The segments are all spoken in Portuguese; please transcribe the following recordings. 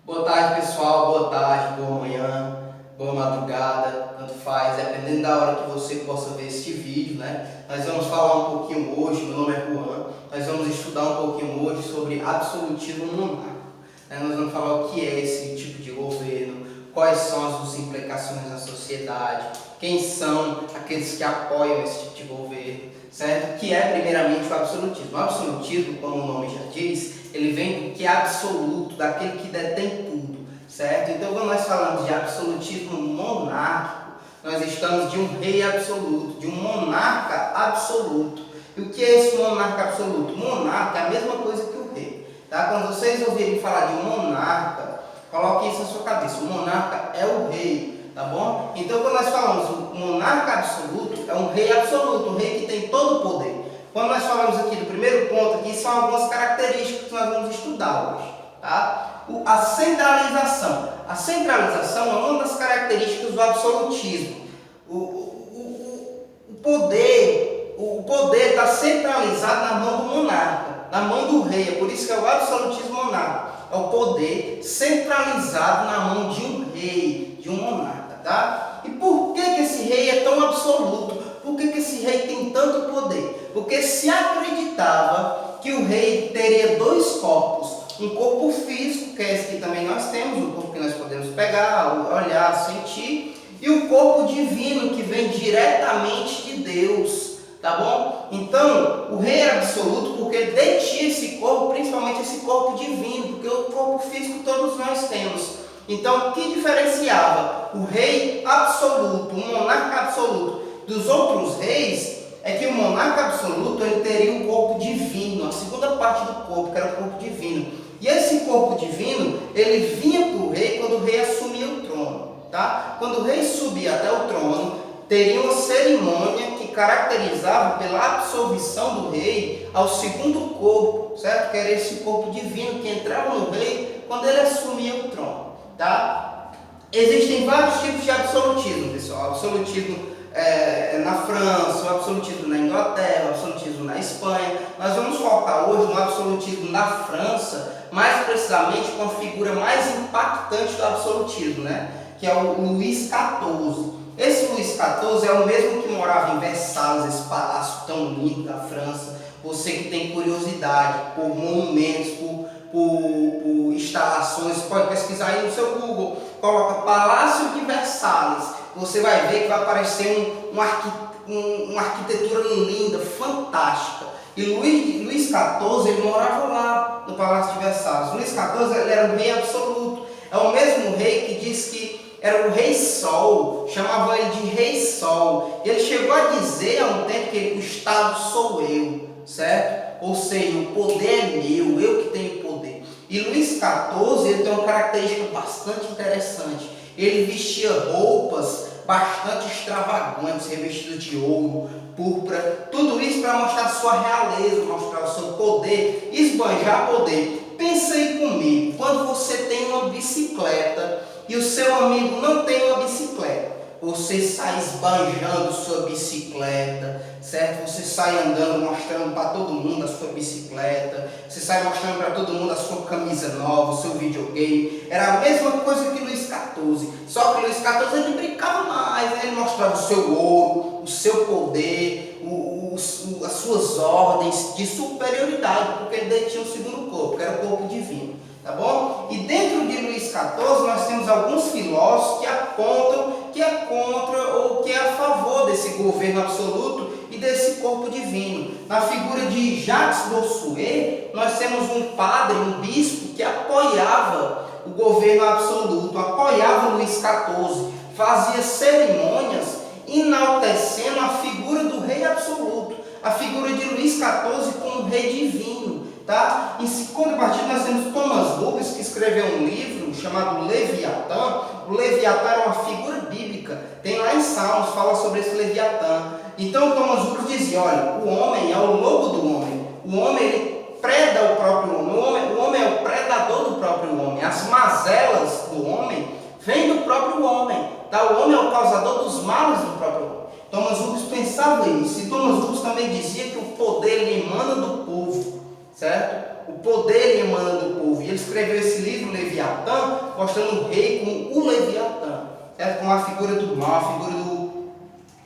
Boa tarde, pessoal. Boa tarde, boa manhã, boa madrugada, tanto faz, dependendo da hora que você possa ver este vídeo, né? Nós vamos falar um pouquinho hoje, meu nome é Juan, nós vamos estudar um pouquinho hoje sobre absolutismo monárquico, né? Nós vamos falar o que é esse tipo de governo, quais são as suas implicações na sociedade, quem são aqueles que apoiam esse tipo de governo, certo? Que é primeiramente o absolutismo. O absolutismo, como o nome já diz, ele vem do que é absoluto, daquele que detém tudo, certo? Então, quando nós falamos de absolutismo monárquico, nós estamos de um rei absoluto, de um monarca absoluto. E o que é esse monarca absoluto? Monarca é a mesma coisa que o rei, tá? Quando vocês ouvirem falar de monarca, coloque isso na sua cabeça. O monarca é o rei, tá bom? Então, quando nós falamos o monarca absoluto, é um rei absoluto, um rei que tem todo o poder. Quando nós falamos aqui do primeiro ponto, aqui são algumas características que nós vamos estudar hoje, tá? A centralização. A centralização é uma das características do absolutismo. O poder está centralizado na mão do monarca, na mão do rei. É por isso que é o absolutismo monárquico. É o poder centralizado na mão de um rei, de um monarca, tá? E por que esse rei é tão absoluto? Por que esse rei tem tanto poder? Porque se acreditava que o rei teria dois corpos, um corpo físico, que é esse que também nós temos, um corpo que nós podemos pegar, olhar, sentir, e o corpo divino que vem diretamente de Deus, tá bom? Então, o rei era absoluto porque ele detinha esse corpo, principalmente esse corpo divino, porque o corpo físico todos nós temos. Então, o que diferenciava o rei absoluto, o monarca absoluto, dos outros reis, é que o monarca absoluto ele teria um corpo divino, a segunda parte do corpo, que era o corpo divino. E esse corpo divino, ele vinha para o rei quando o rei assumia o trono, tá? Quando o rei subia até o trono, teria uma cerimônia que caracterizava pela absolvição do rei ao segundo corpo, certo? Que era esse corpo divino que entrava no rei quando ele assumia o trono, tá? Existem vários tipos de absolutismo, pessoal. Absolutismo na França, o absolutismo na Inglaterra, o absolutismo na Espanha. Nós vamos focar hoje no absolutismo na França, mais precisamente com a figura mais impactante do absolutismo, né? Que é o Luís XIV. Esse Luís XIV é o mesmo que morava em Versalhes, esse palácio tão lindo da França. Você que tem curiosidade por monumentos, por instalações, pode pesquisar aí no seu Google, coloca Palácio de Versalhes. Você vai ver que vai aparecer uma arquitetura linda, fantástica. E Luís XIV, ele morava lá no Palácio de Versalhes. Luís XIV ele era um rei absoluto. É o mesmo rei que diz que era o Rei Sol, chamava ele de Rei Sol. E ele chegou a dizer há um tempo que o Estado sou eu, certo? Ou seja, o poder é meu, eu que tenho poder. E Luís XIV ele tem uma característica bastante interessante. Ele vestia roupas bastante extravagantes, revestidas de ouro, púrpura, tudo isso para mostrar sua realeza, mostrar o seu poder, esbanjar poder. Pensa aí comigo, quando você tem uma bicicleta e o seu amigo não tem uma bicicleta, você sai esbanjando sua bicicleta, certo? Você sai andando, mostrando para todo mundo a sua bicicleta, você sai mostrando para todo mundo a sua camisa nova, o seu videogame. Era a mesma coisa que Luís XIV, só que Luís XIV ele brincava mais, né? Ele mostrava o seu ouro, o seu poder, as suas ordens de superioridade, porque ele detinha o segundo corpo, que era o corpo divino. Tá bom? E dentro de Luís XIV nós temos alguns filósofos que apontam que é contra ou que é a favor desse governo absoluto e desse corpo divino. Na figura de Jacques Bossuet, nós temos um padre, um bispo que apoiava o governo absoluto, apoiava Luís XIV, fazia cerimônias enaltecendo a figura do rei absoluto, a figura de Luís XIV como rei divino. Tá? Em contrapartida, nós temos Thomas Hobbes, que escreveu um livro chamado Leviatã. O Leviatã era uma figura bíblica, tem lá em Salmos, fala sobre esse Leviatã. Então Thomas Hobbes dizia, olha, o homem é o lobo do homem, o homem ele preda o próprio homem, o homem é o predador do próprio homem, as mazelas do homem vêm do próprio homem, tá? O homem é o causador dos males do próprio homem. Thomas Hobbes pensava isso, e Thomas Hobbes também dizia que o poder ele emana do povo, certo? O poder ele emana do povo. E ele escreveu esse livro, Leviatã, mostrando o rei como o Leviatã, certo? Como a figura do mal, a figura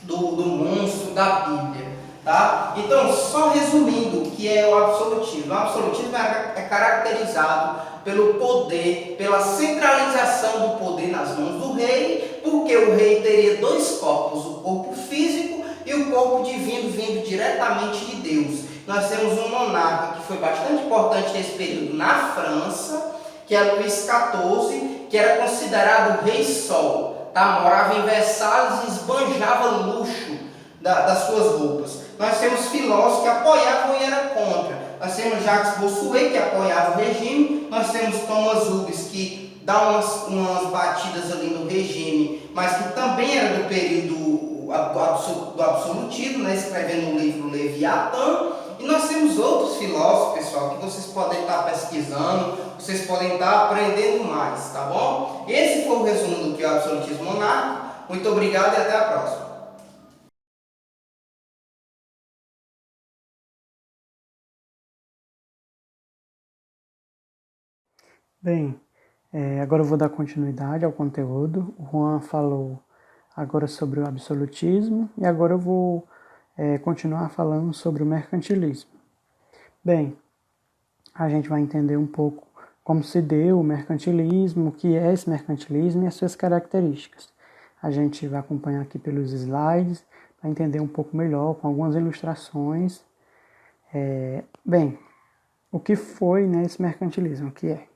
do monstro da Bíblia. Tá? Então, só resumindo o que é o absolutismo. O absolutismo é caracterizado pelo poder, pela centralização do poder nas mãos do rei, porque o rei teria dois corpos, o corpo físico e o corpo divino vindo diretamente de Deus. Nós temos um monarca que foi bastante importante nesse período na França, que é Luís XIV, que era considerado o rei sol, tá? Morava em Versalhes e esbanjava luxo das suas roupas. Nós temos filósofos que apoiavam e eram contra. Nós temos Jacques Bossuet, que apoiava o regime. Nós temos Thomas Hobbes, que dá umas batidas ali no regime, mas que também era do período do absolutismo, né? Escrevendo o livro Leviatã. E nós temos outros filósofos, pessoal, que vocês podem estar pesquisando, vocês podem estar aprendendo mais, tá bom? Esse foi o resumo do que é o absolutismo monárquico. Muito obrigado e até a próxima. Bem, agora eu vou dar continuidade ao conteúdo. O Juan falou agora sobre o absolutismo e agora eu vou continuar falando sobre o mercantilismo. Bem, a gente vai entender um pouco como se deu o mercantilismo, o que é esse mercantilismo e as suas características. A gente vai acompanhar aqui pelos slides para entender um pouco melhor, com algumas ilustrações. Bem, o que foi, né, esse mercantilismo? O que é?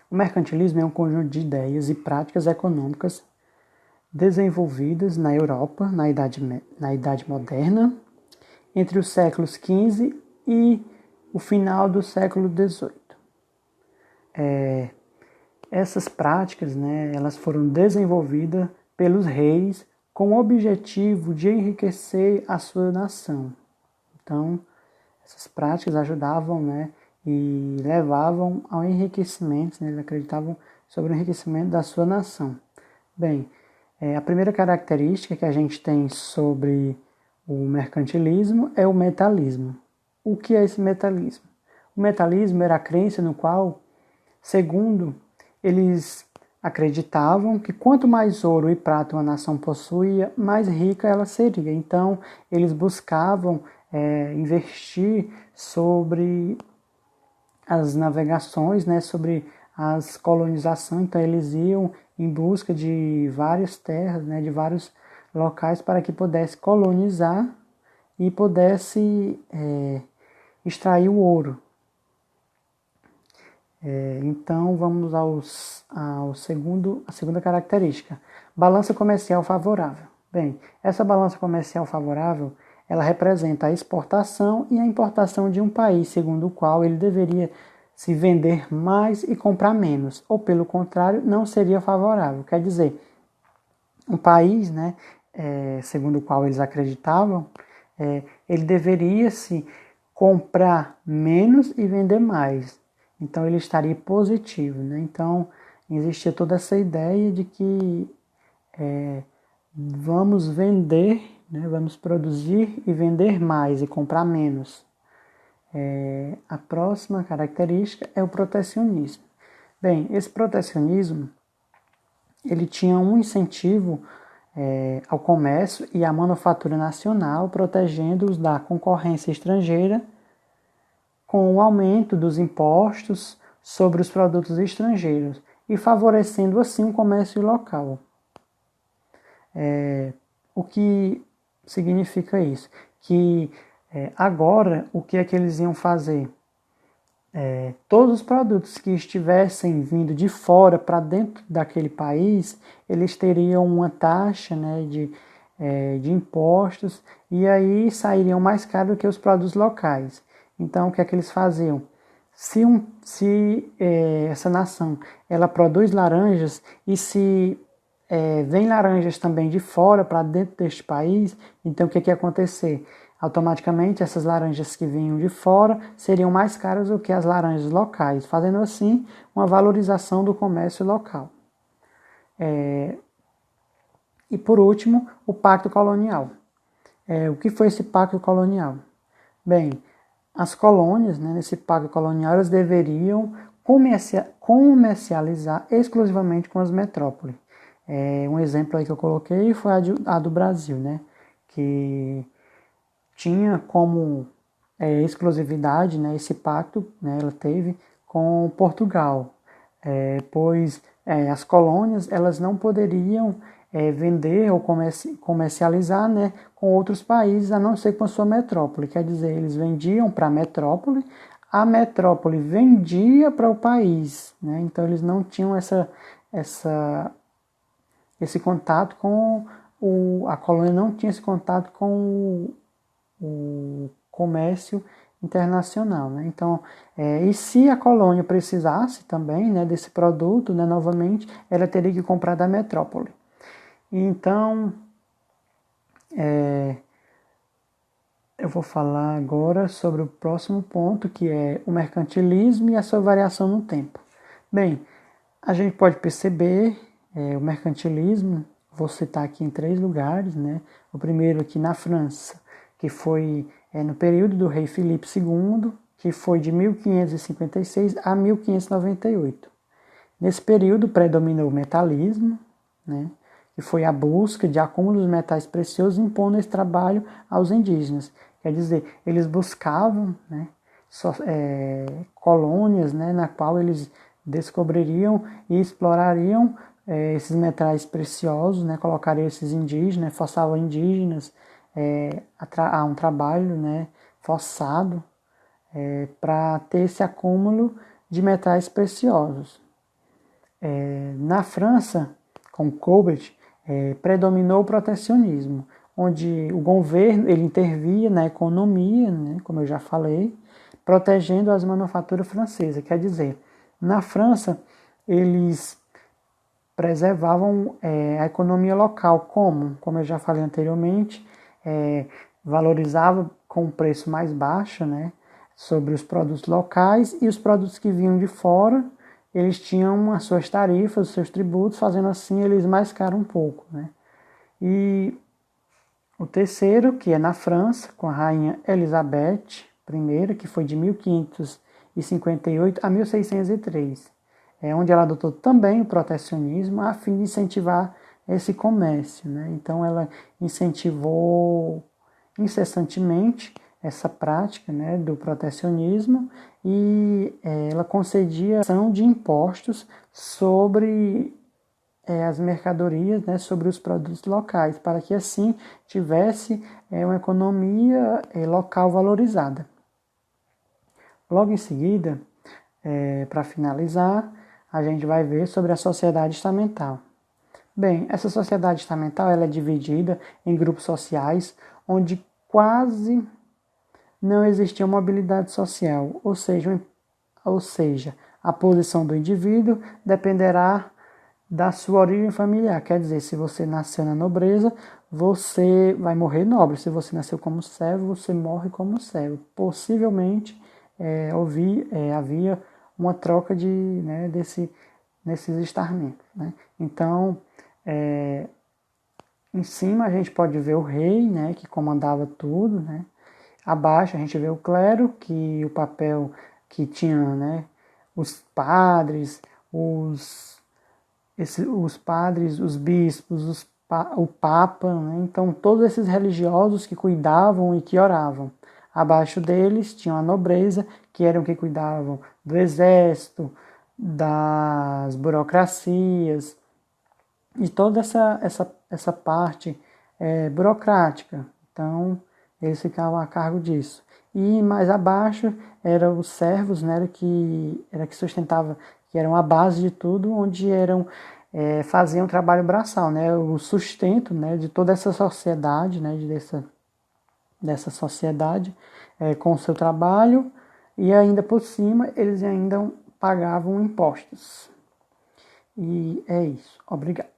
O mercantilismo é um conjunto de ideias e práticas econômicas desenvolvidas na Europa na Idade Moderna, entre os séculos XV e o final do século XVIII. Essas práticas, né, elas foram desenvolvidas pelos reis com o objetivo de enriquecer a sua nação. Então, essas práticas ajudavam, né, e levavam ao enriquecimento, né, eles acreditavam sobre o enriquecimento da sua nação. Bem, a primeira característica que a gente tem sobre o mercantilismo é o metalismo. O que é esse metalismo? O metalismo era a crença no qual, segundo eles acreditavam que quanto mais ouro e prata uma nação possuía, mais rica ela seria. Então, eles buscavam investir sobre as navegações, né, sobre as colonizações. Então, eles iam em busca de várias terras, né, de vários locais para que pudesse colonizar e pudesse extrair o ouro. Então, vamos à segunda característica. Balança comercial favorável. Bem, essa balança comercial favorável, ela representa a exportação e a importação de um país, segundo o qual ele deveria se vender mais e comprar menos, ou pelo contrário, não seria favorável. Quer dizer, um país, né, segundo o qual eles acreditavam, ele deveria se comprar menos e vender mais. Então ele estaria positivo, né? Então existia toda essa ideia de que vamos vender, né? Vamos produzir e vender mais e comprar menos. A próxima característica é o protecionismo. Bem, esse protecionismo ele tinha um incentivo ao comércio e à manufatura nacional, protegendo-os da concorrência estrangeira com o aumento dos impostos sobre os produtos estrangeiros e favorecendo assim o comércio local. O que significa isso? Que agora o que é que eles iam fazer? Todos os produtos que estivessem vindo de fora para dentro daquele país, eles teriam uma taxa, né, de impostos e aí sairiam mais caros do que os produtos locais. Então, o que é que eles faziam? Se essa nação ela produz laranjas e se vem laranjas também de fora para dentro deste país, então o que é que ia acontecer? Automaticamente essas laranjas que vinham de fora seriam mais caras do que as laranjas locais, fazendo assim uma valorização do comércio local. E por último, o Pacto Colonial. O que foi esse Pacto Colonial? Bem, as colônias, né, nesse pacto colonial, elas deveriam comercializar exclusivamente com as metrópoles. Um exemplo aí que eu coloquei foi a do Brasil, né, que tinha como exclusividade, né, esse pacto, né, ela teve com Portugal, pois as colônias elas não poderiam vender ou comercializar, né, com outros países, a não ser com a sua metrópole. Quer dizer, eles vendiam para a metrópole vendia para o país, né? Então eles não tinham esse contato com a colônia não tinha esse contato com o comércio internacional, né? Então, e se a colônia precisasse também, né, desse produto, né, novamente, ela teria que comprar da metrópole. Então, eu vou falar agora sobre o próximo ponto, que é o mercantilismo e a sua variação no tempo. Bem, a gente pode perceber o mercantilismo, vou citar aqui em 3 lugares, né? O primeiro aqui na França, que foi no período do rei Filipe II, que foi de 1556 a 1598. Nesse período predominou o metalismo, né? Que foi a busca de acúmulos de metais preciosos impondo esse trabalho aos indígenas. Quer dizer, eles buscavam, né, colônias, né, na qual eles descobririam e explorariam esses metais preciosos, né, colocariam esses indígenas, forçavam indígenas a um trabalho, né, forçado para ter esse acúmulo de metais preciosos. Na França, com Colbert, predominou o protecionismo, onde o governo ele intervia na economia, né, como eu já falei, protegendo as manufaturas francesas. Quer dizer, na França, eles preservavam a economia local, como eu já falei anteriormente, valorizava com um preço mais baixo, né, sobre os produtos locais, e os produtos que vinham de fora, eles tinham as suas tarifas, os seus tributos, fazendo assim eles mais caros um pouco, né. E o terceiro, que é na França, com a rainha Elizabeth I, que foi de 1558 a 1603, onde ela adotou também o protecionismo a fim de incentivar esse comércio, né? Então ela incentivou incessantemente essa prática, né, do protecionismo e ela concedia ação de impostos sobre as mercadorias, né, sobre os produtos locais, para que assim tivesse uma economia local valorizada. Logo em seguida, para finalizar, a gente vai ver sobre a sociedade estamental. Bem, essa sociedade estamental ela é dividida em grupos sociais onde quase não existia mobilidade social, ou seja, a posição do indivíduo dependerá da sua origem familiar. Quer dizer, se você nasceu na nobreza, você vai morrer nobre. Se você nasceu como servo, você morre como servo. Possivelmente havia uma troca desses estamentos, né? Então, em cima a gente pode ver o rei, né, que comandava tudo, né? Abaixo a gente vê o clero, que o papel que tinha, né, os padres, os bispos, o papa, né? Então todos esses religiosos que cuidavam e que oravam. Abaixo deles tinha a nobreza, que eram que cuidavam do exército, das burocracias, e toda essa parte burocrática. Então, eles ficavam a cargo disso. E mais abaixo eram os servos, né, que sustentava, que eram a base de tudo, onde faziam trabalho braçal, né, o sustento, né, de toda essa sociedade, né, dessa sociedade com o seu trabalho, e ainda por cima eles ainda pagavam impostos. E é isso. Obrigado.